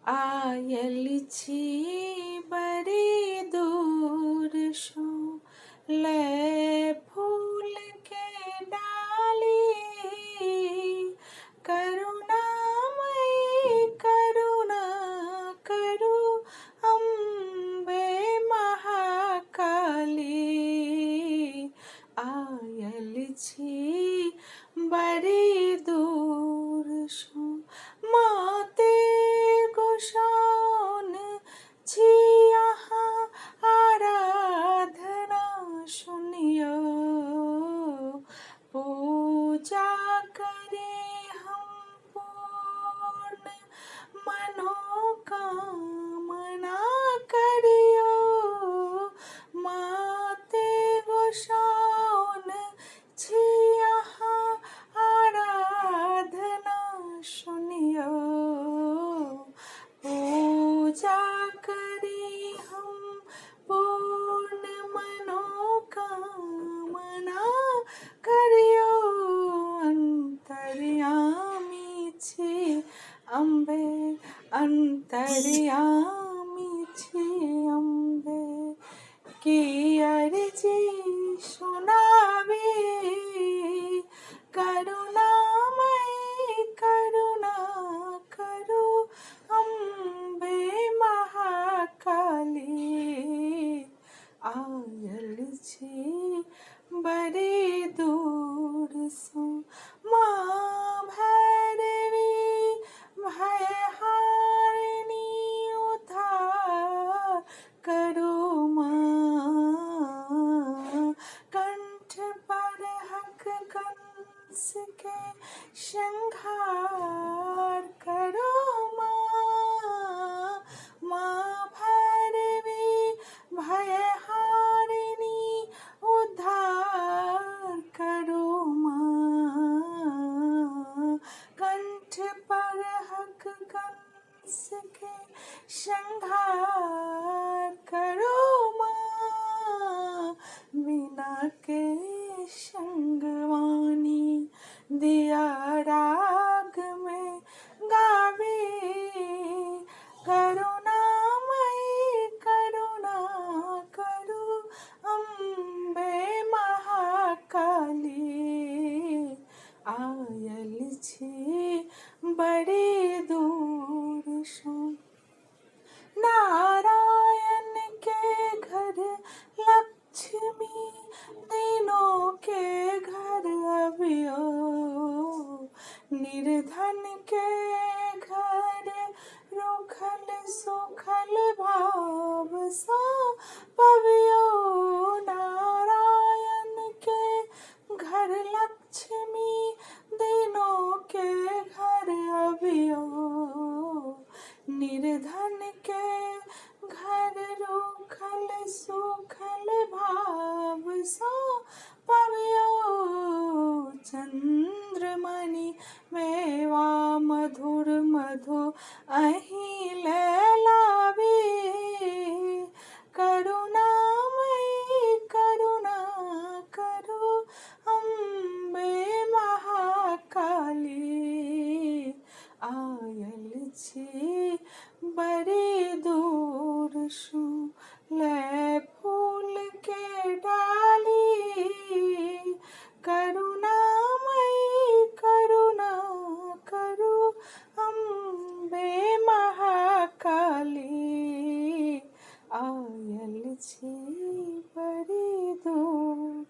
oil छी बड़ी दूर सो ले फूल के डाली करुणामयी करुणा करु अम्बे महाकाली आयल छी बड़ी दूर सो माते गोसाउन छी यहाँ आराधना सुनियो पूजा करे हम पूर्ण मनोकामना करियो माते गोसाउन छी यहाँ आराधना सुनियो पूजा करी हम पूर्ण मनोकामना करियो अंतर्यामी छी अम्बे अंतर्यामी छी अम्बे की अर्जी सुनावे करुणामयी करुणा करु अम्बे महाकाली आयल छी बड़ी दूर सो माँ भैरवी भयहारिणी उद्धार करो माँ कंठ पर हक कंस के श्रृंगार करो माँ भैरवी भयहारिणी उद्धार करो माँ कंठ पर हक कंस के श्रृंगार करो माँ बिना के संगवानी दिया राग में गावे करुणामयी करुणा करु अम्बे महाकाली आयल छी बड़ी दूर सो नारायण के घर लक्ष्मी तीनों के घर अभियो निर्धन के घर रुखल सुखल भाव सा पवियो नारायण के घर लक्ष्मी तीनों के घर अभियो निर्धन के घर रुखल सुखल भाव सा पवियो चंद्रमणि मेवा मधुर मधु अहि लावे करुणामयी करुणा करु अम्बे महाकाली आयल छी बड़ी दूर सो ले फूल के डाली करुणामयी करुणा करु अम्बे महाकाली आयल छी